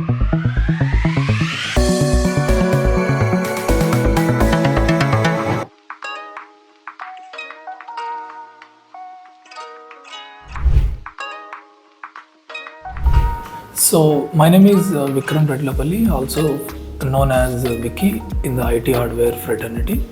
So my name is Vikram Redlapalli, also known as Vicky in the IT hardware fraternity.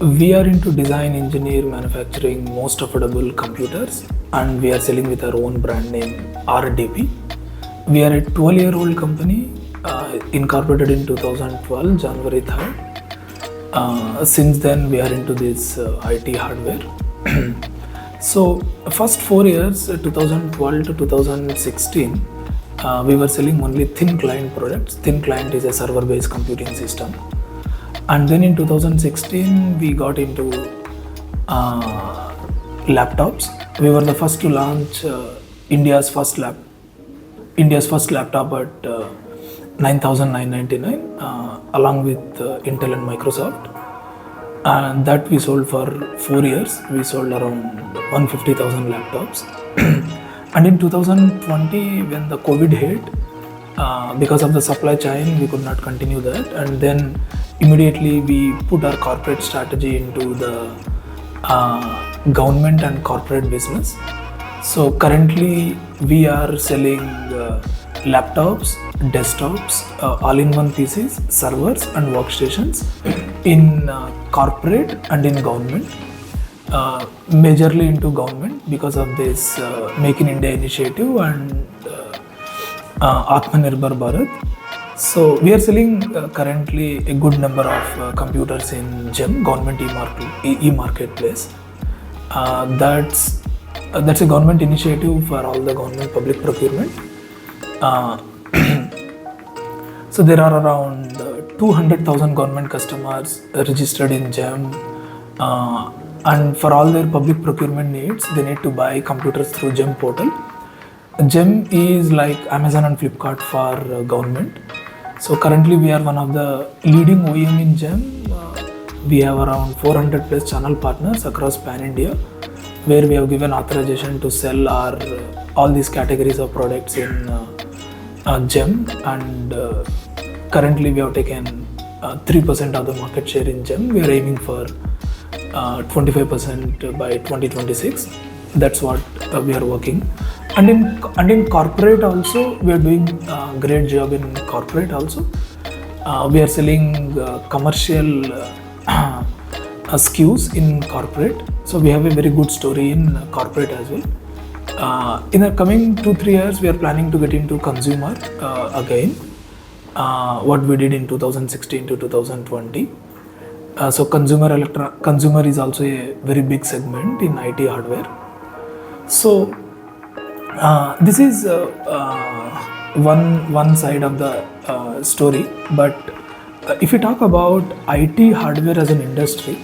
We are into design, engineer, manufacturing most affordable computers, and we are selling with our own brand name RDP. We are a 12-year-old company, incorporated in 2012, January 3rd. Since then, we are into this IT hardware. So first 4 years, 2012 to 2016, we were selling only thin client products. Thin client is a server-based computing system. And then in 2016, we got into laptops. We were the first to launch India's first laptop at 9,999, along with Intel and Microsoft. And that we sold for 4 years. We sold around 150,000 laptops. And in 2020, when the COVID hit, because of the supply chain, we could not continue that. And then immediately we put our corporate strategy into the government and corporate business. So currently we are selling laptops, desktops, all-in-one PCs, servers and workstations in corporate and in government. Majorly into government because of this Make in India initiative and Atmanirbhar Bharat. So we are selling currently a good number of computers in GEM, government e-marketplace. That's a government initiative for all the government public procurement. So there are around 200,000 government customers registered in GEM, and for all their public procurement needs, they need to buy computers through GEM portal. GEM is like Amazon and Flipkart for government. So currently we are one of the leading OEM in GEM. We have around 400 plus channel partners across pan-India, where we have given authorization to sell all these categories of products in GEM, and currently we have taken 3% of the market share in GEM. We are aiming for 25% by 2026. That's what we are working. And in corporate also, we are doing a great job in corporate also. We are selling commercial SKUs in corporate. So we have a very good story in corporate as well. In the coming 2-3 years, we are planning to get into consumer again, what we did in 2016 to 2020. So consumer is also a very big segment in IT hardware. So this is one side of the story. But if we talk about IT hardware as an industry,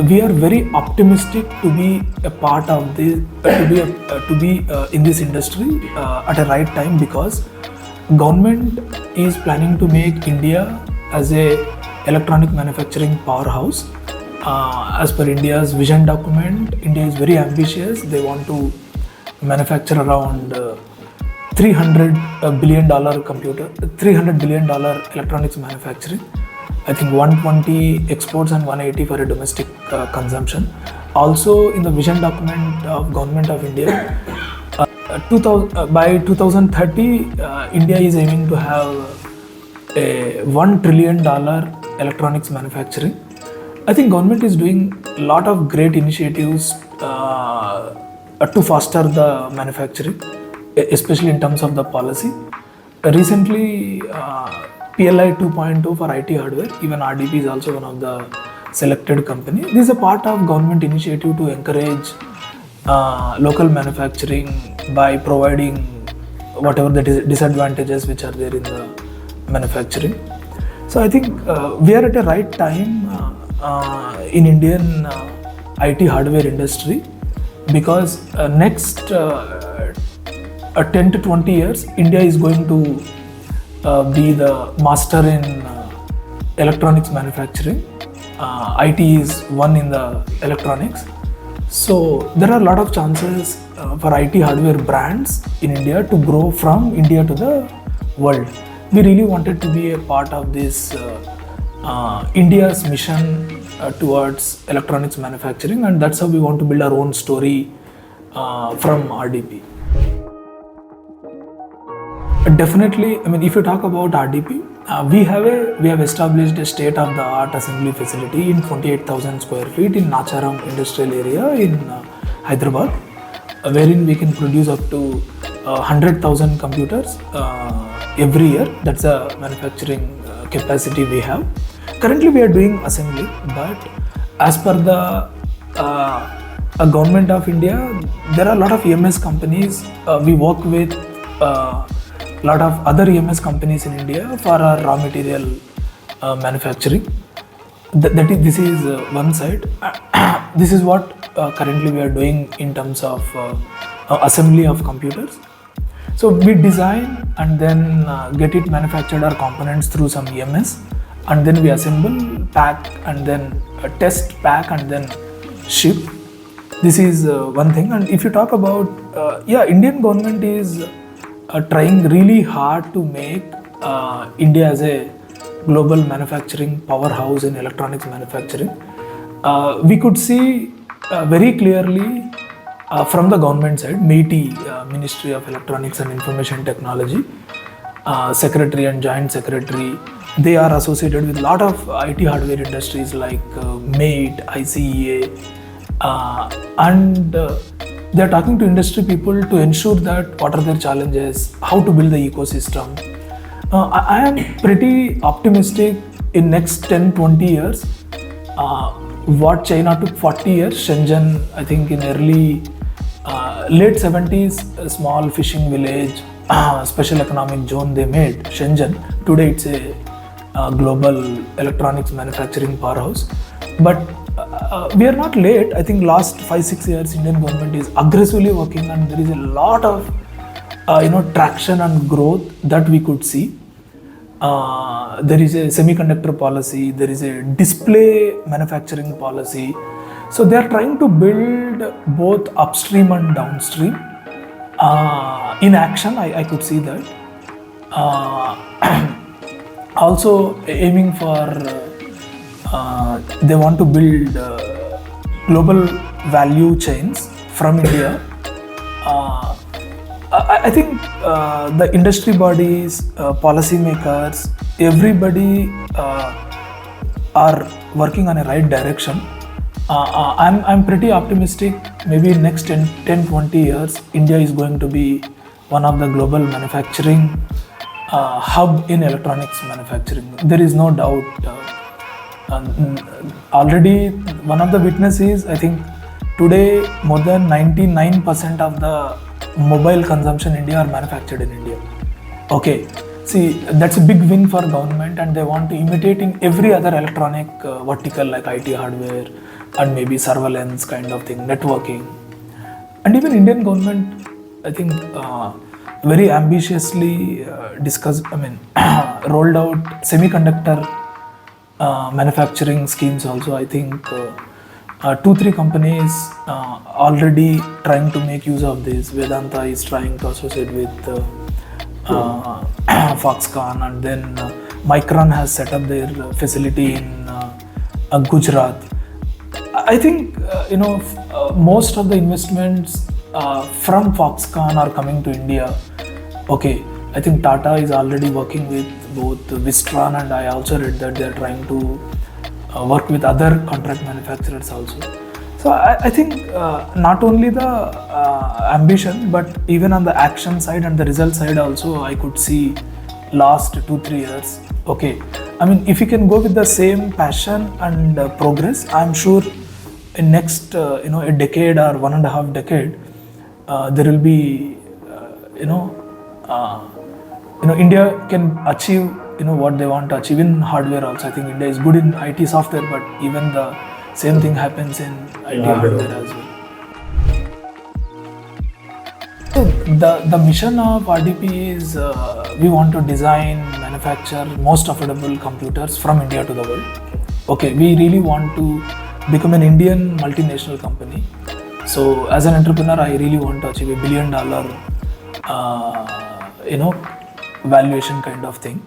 we are very optimistic to be a part of this, to be in this industry at a right time, because government is planning to make India as a electronic manufacturing powerhouse. As per India's vision document, India is very ambitious. They want to manufacture around $300 billion electronics manufacturing. I think 120 exports and 180 for a domestic consumption. Also in the vision document of Government of India, by 2030, India is aiming to have a $1 trillion electronics manufacturing. I think government is doing a lot of great initiatives to foster the manufacturing, especially in terms of the policy. Recently, PLI 2.2 for IT hardware, even RDP is also one of the selected company. This is a part of government initiative to encourage local manufacturing by providing whatever the disadvantages which are there in the manufacturing. So I think we are at a right time in Indian IT hardware industry, because next 10 to 20 years, India is going to be the master in electronics manufacturing. IT is one in the electronics. So there are a lot of chances for IT hardware brands in India to grow from India to the world. We really wanted to be a part of this India's mission towards electronics manufacturing, and that's how we want to build our own story from RDP. Definitely, I mean, if you talk about RDP, we have established a state-of-the-art assembly facility in 28,000 square feet in Nacharam industrial area in Hyderabad, wherein we can produce up to 100,000 computers every year. That's the manufacturing capacity we have. Currently, we are doing assembly, but as per the government of India, there are a lot of EMS companies. We work with lot of other EMS companies in India for our raw material manufacturing. This is one side. This is what currently we are doing in terms of assembly of computers. So we design and then get it manufactured, our components, through some EMS, and then we assemble, pack, and then test, pack, and then ship. This is one thing. And if you talk about Indian government is trying really hard to make India as a global manufacturing powerhouse in electronics manufacturing. We could see very clearly from the government side, MeitY, Ministry of Electronics and Information Technology, Secretary and Joint Secretary, they are associated with a lot of IT hardware industries like MAIT, ICEA, and they are talking to industry people to ensure that what are their challenges, how to build the ecosystem. I am pretty optimistic in next 10-20 years. What China took 40 years, Shenzhen, I think in late 70s, a small fishing village, special economic zone they made, Shenzhen. Today it's a global electronics manufacturing powerhouse. But we are not late. I think last 5-6 years Indian government is aggressively working, and there is a lot of traction and growth that we could see. There is a semiconductor policy, there is a display manufacturing policy. So they are trying to build both upstream and downstream. In action, I could see that. Also aiming for they want to build global value chains from India. I think the industry bodies, policymakers, everybody are working on a right direction. I'm pretty optimistic. Maybe in next 10-20 years, India is going to be one of the global manufacturing hub in electronics manufacturing. There is no doubt. Already one of the witnesses, I think today more than 99% of the mobile consumption in India are manufactured in India. Okay, see, that's a big win for government, and they want to imitate in every other electronic vertical like IT hardware and maybe surveillance kind of thing, networking. And even Indian government, I think very ambitiously rolled out semiconductor manufacturing schemes also. I think 2-3 companies already trying to make use of this. Vedanta is trying to associate with Foxconn, and then Micron has set up their facility in Gujarat. I think most of the investments from Foxconn are coming to India. Okay, I think Tata is already working with both Wistron, and I also read that they are trying to work with other contract manufacturers also. So I think not only the ambition, but even on the action side and the result side also, I could see last 2-3 years. Okay, I mean, if you can go with the same passion and progress, I'm sure in next a decade or 1.5 decade, there will be India can achieve what they want to achieve in hardware also. I think India is good in IT software, but even the same thing happens in IT hardware as well. So the mission of RDP is we want to design, manufacture most affordable computers from India to the world. Okay, we really want to become an Indian multinational company So as an entrepreneur, I really want to achieve $1 billion, valuation kind of thing.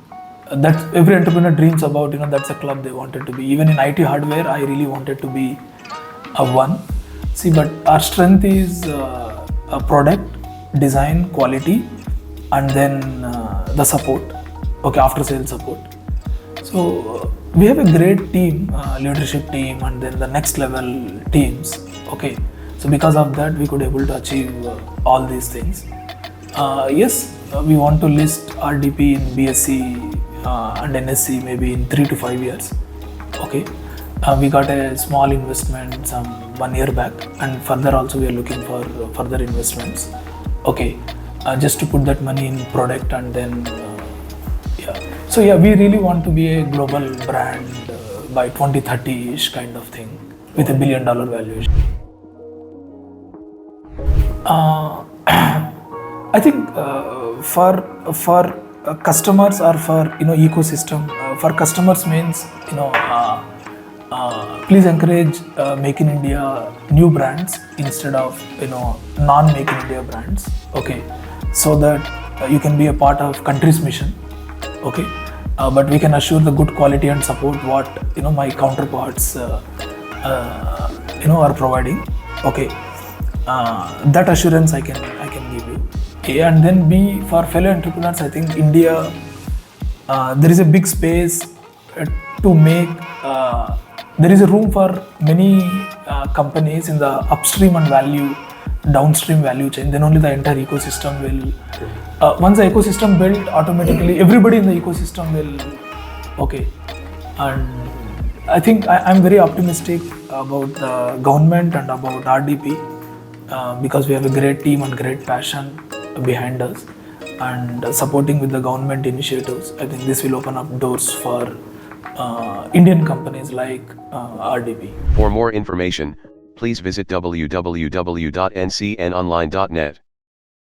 That every entrepreneur dreams about. That's a club they wanted to be. Even in IT hardware, I really wanted to be a one. See, but our strength is a product, design, quality, and then the support. Okay, after sales support. So we have a great team, leadership team, and then the next level teams. Okay, so because of that, we could able to achieve all these things. Yes, we want to list RDP in BSc and NSC maybe in 3 to 5 years. Okay, we got a small investment some 1 year back, and further also we are looking for further investments. Okay, just to put that money in product, and then so yeah, we really want to be a global brand by 2030-ish kind of thing with $1 billion valuation. I think for customers or for ecosystem, for customers means please encourage Make in India new brands instead of non-Make in India brands. Okay, so that you can be a part of country's mission. Okay, but we can assure the good quality and support what my counterparts are providing. Okay, that assurance I can give you. A, and then B, for fellow entrepreneurs, I think India there is a big space to make. There is a room for many companies in the upstream and downstream value chain. Then only the entire ecosystem will. Once the ecosystem built, automatically everybody in the ecosystem will. Okay, and I think I'm very optimistic about the government and about RDP because we have a great team and great passion behind us, and supporting with the government initiatives. I think this will open up doors for Indian companies like RDP. For more information, please visit www.ncnonline.net.